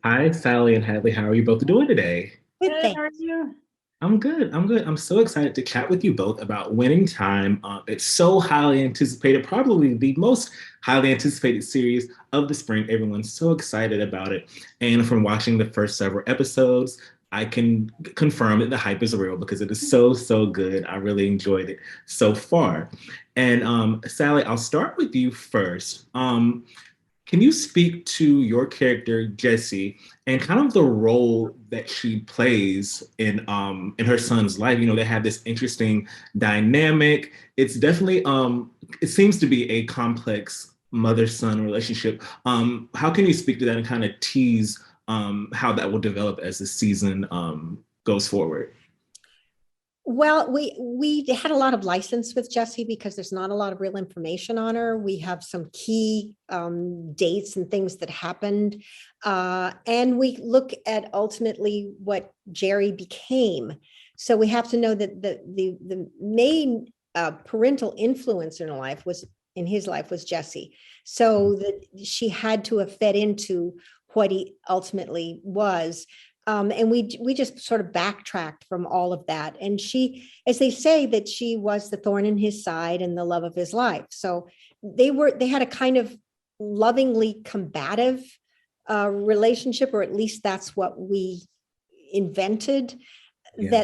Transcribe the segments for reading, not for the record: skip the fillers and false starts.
Hi, Sally and Hadley. How are you both doing today? Good Good, how are things. you? I'm good. I'm good. I'm so excited to chat with you both about Winning Time. It's so highly anticipated, probably the most highly anticipated series of the spring. Everyone's so excited about it. And from watching the first several episodes, I can confirm that the hype is real because it is so, so good. I really enjoyed it so far. And Sally, I'll start with you first. Can you speak to your character Jessie and kind of the role that she plays in her son's life? You know, they have this interesting dynamic. It's definitely it seems to be a complex mother-son relationship. How can you speak to that and kind of tease how that will develop as the season goes forward? Well, we had a lot of license with Jessie because there's not a lot of real information on her. We have some key dates and things that happened, and we look at ultimately what Jerry became. So we have to know that the main parental influence in her life was in his life was Jessie. So that she had to have fed into what he ultimately was. And we just sort of backtracked from all of that. And she, as they say, that she was the thorn in his side and the love of his life. So they had a kind of lovingly combative relationship, or at least that's what we invented. Yeah.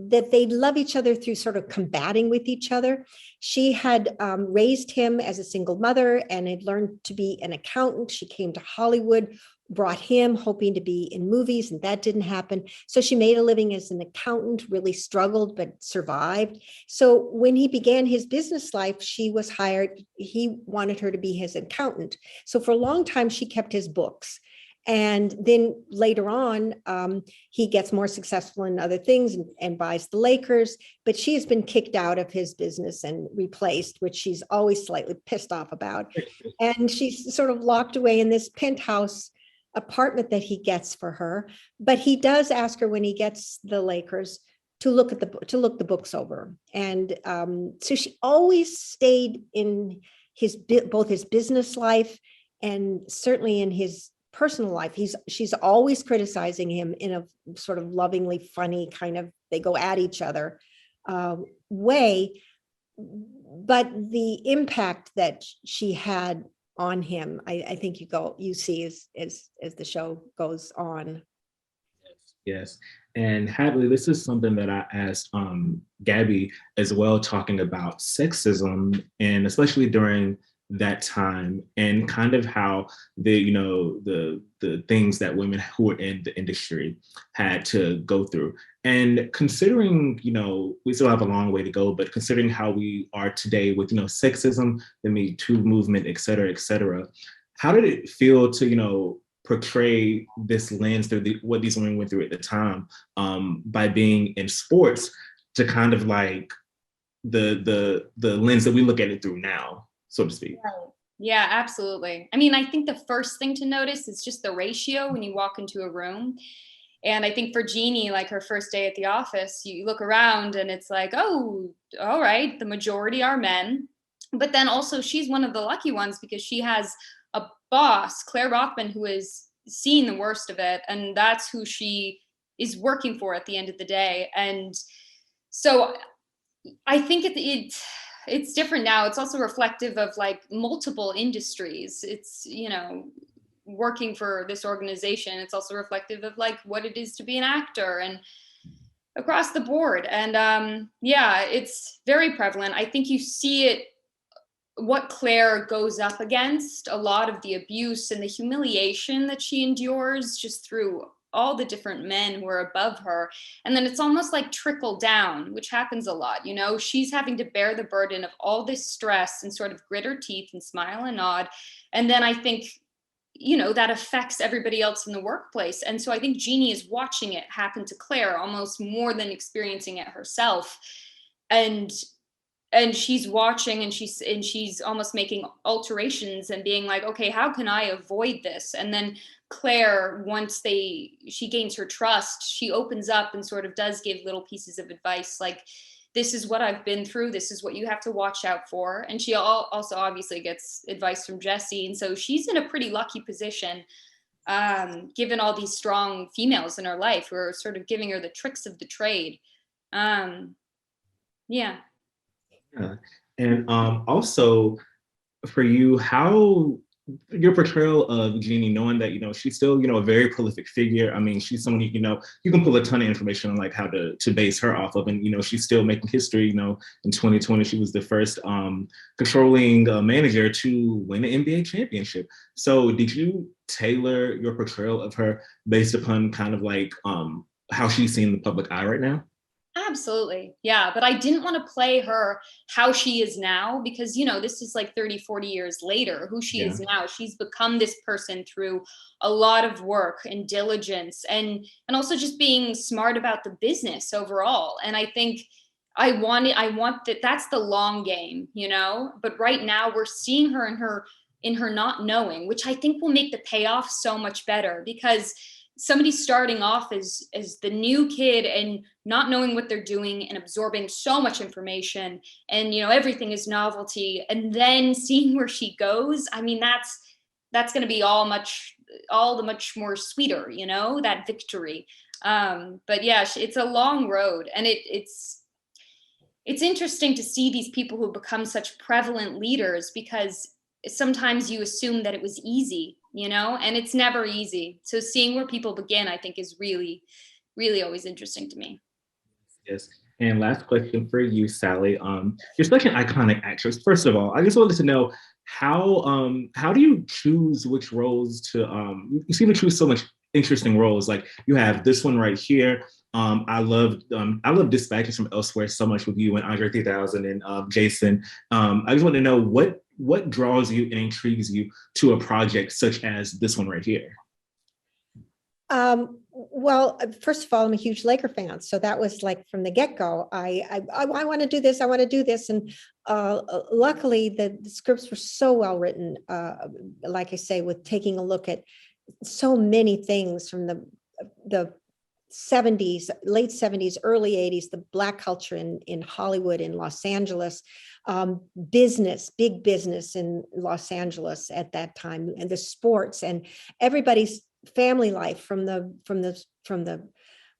That they love each other through sort of combating with each other. She had raised him as a single mother and had learned to be an accountant. She came to Hollywood, brought him hoping to be in movies, and that didn't happen. So she made a living as an accountant, really struggled, but survived. So when he began his business life, she was hired. He wanted her to be his accountant. So for a long time, she kept his books. And then later on, he gets more successful in other things and buys the Lakers, but she has been kicked out of his business and replaced, which she's always slightly pissed off about. And she's sort of locked away in this penthouse apartment that he gets for her. But he does ask her when he gets the Lakers to look the books over. And so she always stayed in his both his business life and certainly in his personal life. She's always criticizing him in a sort of lovingly funny kind of, they go at each other way. But the impact that she had on him, I think you see as the show goes on. Yes. And Hadley, this is something that I asked Gaby as well, talking about sexism, and especially during that time, and kind of how the things that women who were in the industry had to go through. And considering, we still have a long way to go, but considering how we are today with, sexism, the Me Too movement, et cetera, how did it feel to, portray this lens through what these women went through at the time, by being in sports, to kind of like the lens that we look at it through now, so to speak. Right. Yeah, absolutely. I mean, I think the first thing to notice is just the ratio when you walk into a room. And I think for Jeannie, like her first day at the office, you look around and it's like, oh, all right, the majority are men. But then also she's one of the lucky ones because she has a boss, Claire Rothman, who has seen the worst of it. And that's who she is working for at the end of the day. And so I think it's different now. It's also reflective of like multiple industries. It's, working for this organization. It's also reflective of like what it is to be an actor and across the board. And yeah, it's very prevalent. I think you see it, what Claire goes up against, a lot of the abuse and the humiliation that she endures just through all the different men who are above her. And then it's almost like trickle down, which happens a lot. She's having to bear the burden of all this stress and sort of grit her teeth and smile and nod. And then I think, that affects everybody else in the workplace. And so I think Jeannie is watching it happen to Claire almost more than experiencing it herself. And she's watching and she's almost making alterations and being like, okay, how can I avoid this? And then Claire, once she gains her trust, she opens up and sort of does give little pieces of advice like, this is what I've been through, this is what you have to watch out for. And she also obviously gets advice from Jessie, and so she's in a pretty lucky position given all these strong females in her life who are sort of giving her the tricks of the trade. Yeah. Yeah. And also for you, how your portrayal of Jeannie, knowing that, she's still, a very prolific figure. I mean, she's someone, you can pull a ton of information on like how to base her off of. And, she's still making history, in 2020, she was the first controlling manager to win an NBA championship. So did you tailor your portrayal of her based upon kind of like how she's seen in the public eye right now? Absolutely. Yeah. But I didn't want to play her how she is now because, this is like 30, 40 years later, who she is now. She's become this person through a lot of work and diligence and also just being smart about the business overall. And I think I want that's the long game, but right now we're seeing her in her not knowing, which I think will make the payoff so much better because somebody starting off as the new kid and not knowing what they're doing and absorbing so much information and everything is novelty and then seeing where she goes. I mean, that's going to be all the much more sweeter, that victory. But yeah, it's a long road and it's interesting to see these people who become such prevalent leaders because sometimes you assume that it was easy, and it's never easy. So seeing where people begin, I think is really, really always interesting to me. Yes. And last question for you, Sally. You're such an iconic actress. First of all, I just wanted to know how do you choose which roles to you seem to choose so much interesting roles. Like you have this one right here. I love Dispatches from Elsewhere so much with you and Andre 3000 and Jason. I just want to know what draws you and intrigues you to a project such as this one right here. Well, first of all, I'm a huge Laker fan, so that was like from the get-go. I want to do this. I want to do this, and luckily the scripts were so well written. Like I say, with taking a look at so many things from the 70s, late 70s, early 80s, the Black culture in Hollywood, in Los Angeles, big business in Los Angeles at that time, and the sports and everybody's family life from the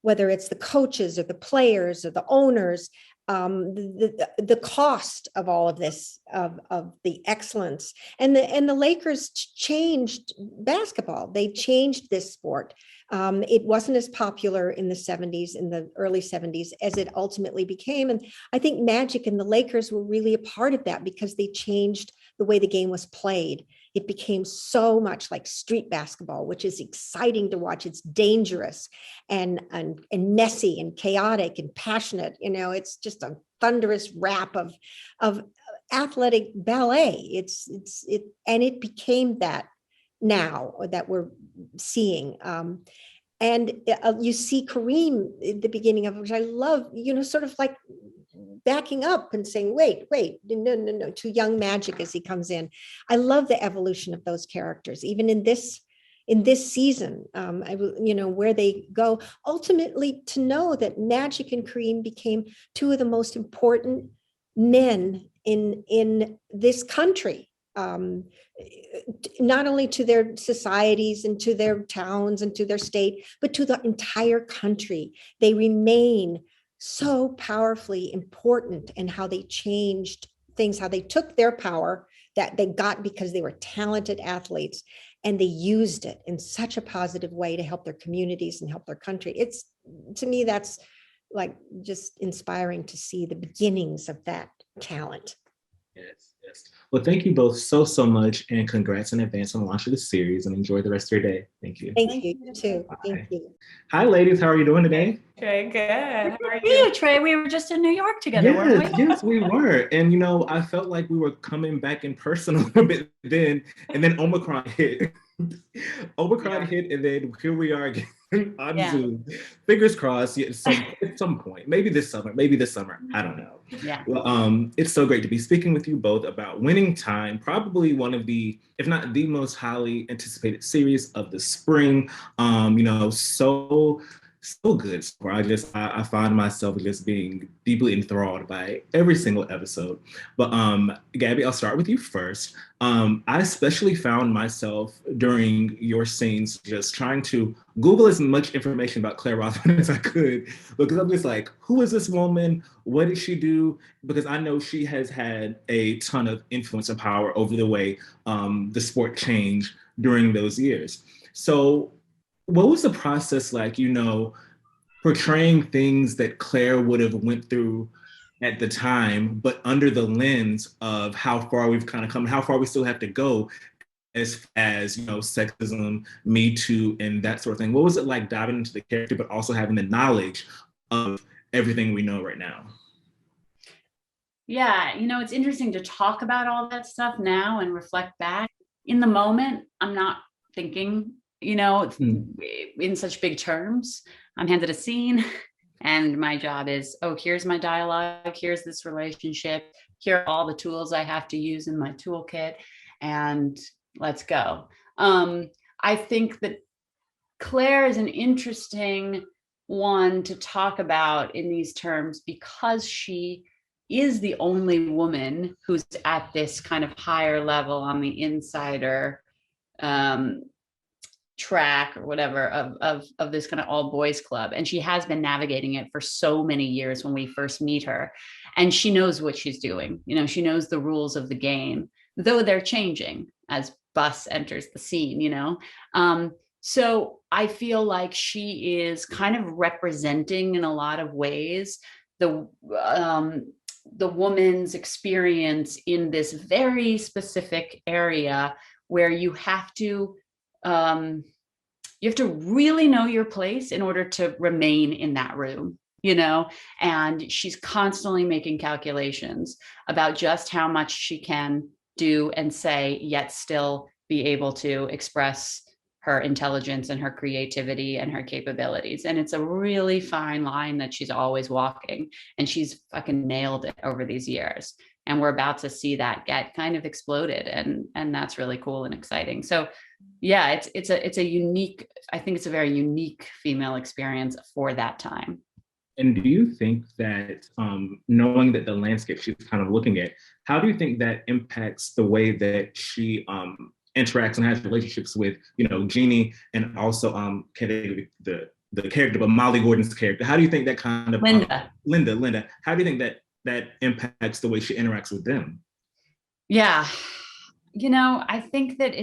whether it's the coaches or the players or the owners, the cost of all of this, of the excellence, and the Lakers changed basketball. They changed this sport. It wasn't as popular in the 70s, in the early 70s, as it ultimately became. And I think Magic and the Lakers were really a part of that because they changed the way the game was played. It became so much like street basketball, which is exciting to watch. It's dangerous and messy and chaotic and passionate. It's just a thunderous rap of athletic ballet. And it became that now that we're seeing. And you see Kareem at the beginning of it, which I love, sort of like backing up and saying, wait, no, to young Magic as he comes in. I love the evolution of those characters, even in this season, where they go. Ultimately, to know that Magic and Kareem became two of the most important men in this country. Not only to their societies and to their towns and to their state, but to the entire country. They remain so powerfully important in how they changed things, how they took their power that they got because they were talented athletes, and they used it in such a positive way to help their communities and help their country. To me, that's like just inspiring to see the beginnings of that talent. Yes. Well, thank you both so much, and congrats in advance on the launch of the series, and enjoy the rest of your day. Thank you. Thank you too. Bye. Thank you. Hi, ladies. How are you doing today? Trey, good. How are you, Trey? We were just in New York together, weren't we? Yes, we were. And, I felt like we were coming back in person a little bit then, and then Omicron hit. Hit, and then here we are again on Zoom. Fingers crossed, at some point, maybe this summer, I don't know. Yeah. Well, it's so great to be speaking with you both about Winning Time, probably one of the, if not the most highly anticipated series of the spring. So so good. So I find myself just being deeply enthralled by every single episode. But Gabby, I'll start with you first. I especially found myself during your scenes just trying to Google as much information about Claire Rothman as I could, because I'm just like, who is this woman? What did she do? Because I know she has had a ton of influence and power over the way the sport changed during those years. So what was the process like, portraying things that Claire would have went through at the time, but under the lens of how far we've kind of come, how far we still have to go as sexism, Me Too, and that sort of thing. What was it like diving into the character, but also having the knowledge of everything we know right now? Yeah, it's interesting to talk about all that stuff now and reflect back. In the moment, I'm not thinking, in such big terms. I'm handed a scene and my job is, here's my dialogue, here's this relationship, here are all the tools I have to use in my toolkit, and let's go. I think that Claire is an interesting one to talk about in these terms because she is the only woman who's at this kind of higher level on the insider track or whatever of this kind of all boys club. And she has been navigating it for so many years when we first meet her. And she knows what she's doing. She knows the rules of the game, though they're changing as Bus enters the scene, So I feel like she is kind of representing in a lot of ways the woman's experience in this very specific area where you have to really know your place in order to remain in that room, and she's constantly making calculations about just how much she can do and say, yet still be able to express her intelligence and her creativity and her capabilities. And it's a really fine line that she's always walking, and she's fucking nailed it over these years. And we're about to see that get kind of exploded. And that's really cool and exciting. So yeah, it's a unique, I think it's a very unique female experience for that time. And do you think that knowing that the landscape she's kind of looking at, how do you think that impacts the way that she interacts and has relationships with, Jeannie, and also the character, but Molly Gordon's character? How do you think that kind of Linda? How do you think that impacts the way she interacts with them? Yeah, I think that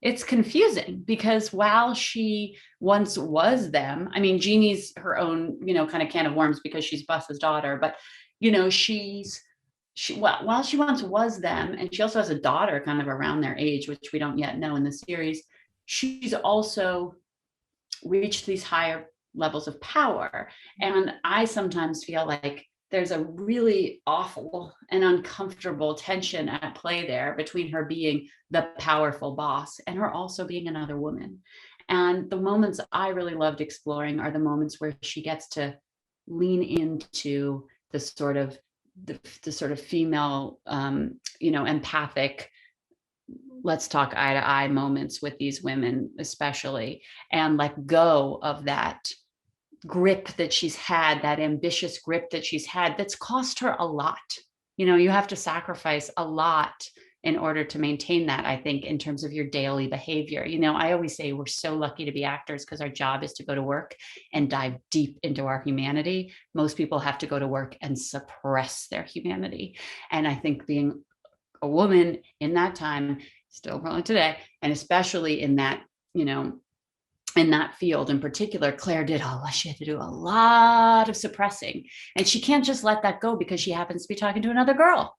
it's confusing because while she once was them, I mean, Jeannie's her own, kind of can of worms because she's Bus's daughter, but while she once was them, and she also has a daughter kind of around their age, which we don't yet know in the series, she's also reached these higher levels of power. And I sometimes feel like there's a really awful and uncomfortable tension at play there between her being the powerful boss and her also being another woman. And the moments I really loved exploring are the moments where she gets to lean into the sort of female, empathic, let's talk eye to eye moments with these women, especially, and let go of that grip that she's had, that ambitious grip that she's had, that's cost her a lot. You have to sacrifice a lot in order to maintain that, I think, in terms of your daily behavior. I always say we're so lucky to be actors because our job is to go to work and dive deep into our humanity. Most people have to go to work and suppress their humanity. And I think being a woman in that time, still probably today, and especially in that, in that field in particular, Claire she had to do a lot of suppressing, and she can't just let that go because she happens to be talking to another girl,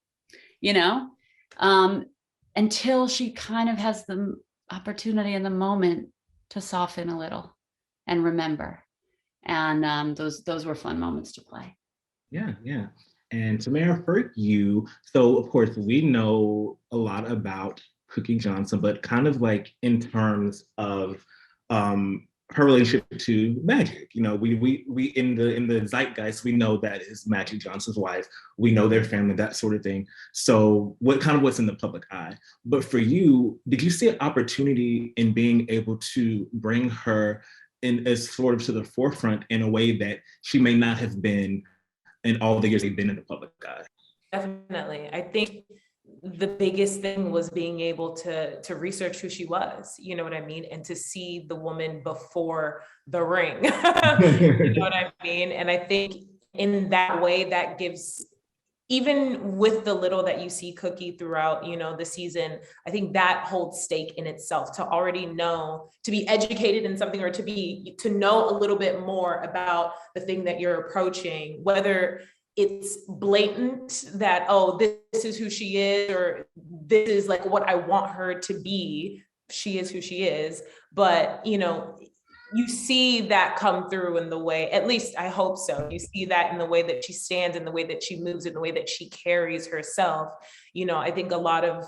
until she kind of has the opportunity in the moment to soften a little and remember. And those were fun moments to play. Yeah. And Tamera, for you, so of course we know a lot about Cookie Johnson, but kind of like in terms of her relationship to Magic. We in the zeitgeist, we know that is Magic Johnson's wife. We know their family, that sort of thing. So what's in the public eye? But for you, did you see an opportunity in being able to bring her in as sort of to the forefront in a way that she may not have been in all the years they've been in the public eye. Definitely. I think the biggest thing was being able to research who she was, you know what I mean? And to see the woman before the ring, you know what I mean? And I think in that way, that gives, even with the little that you see Cookie throughout, you know, the season, I think that holds stake in itself, to already know, to be educated in something, or to know a little bit more about the thing that you're approaching, whether it's blatant that, oh, this is who she is, or this is like what I want her to be. She is who she is. But, you know, you see that come through in the way, at least I hope so. You see that in the way that she stands, in the way that she moves, in the way that she carries herself. You know, I think a lot of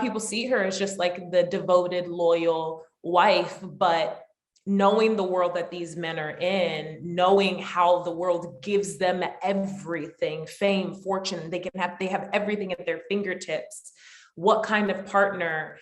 people see her as just like the devoted, loyal wife, but knowing the world that these men are in, knowing how the world gives them everything, fame, fortune, they have everything at their fingertips. What kind of partner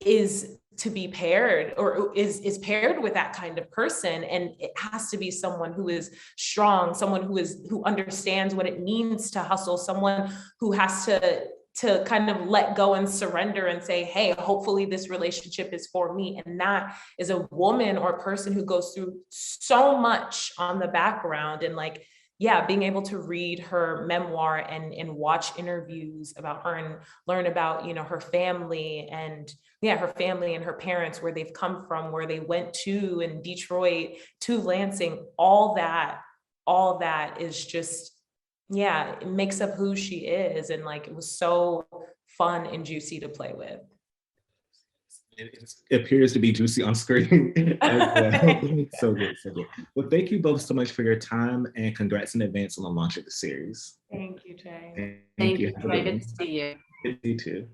is to be paired, or is paired with that kind of person? And it has to be someone who is strong, someone who understands what it means to hustle, someone who has to kind of let go and surrender and say, hey, hopefully this relationship is for me. And that is a woman or a person who goes through so much on the background. And like, yeah, being able to read her memoir and watch interviews about her and learn about, you know, her family and her parents, where they've come from, where they went to in Detroit to Lansing, all that is just, yeah, it makes up who she is. And like, it was so fun and juicy to play with. It appears to be juicy on screen as well. So good, so good. Well, thank you both so much for your time, and congrats in advance on the launch of the series. Thank you, Jay. Thank you. Good to see you. You too.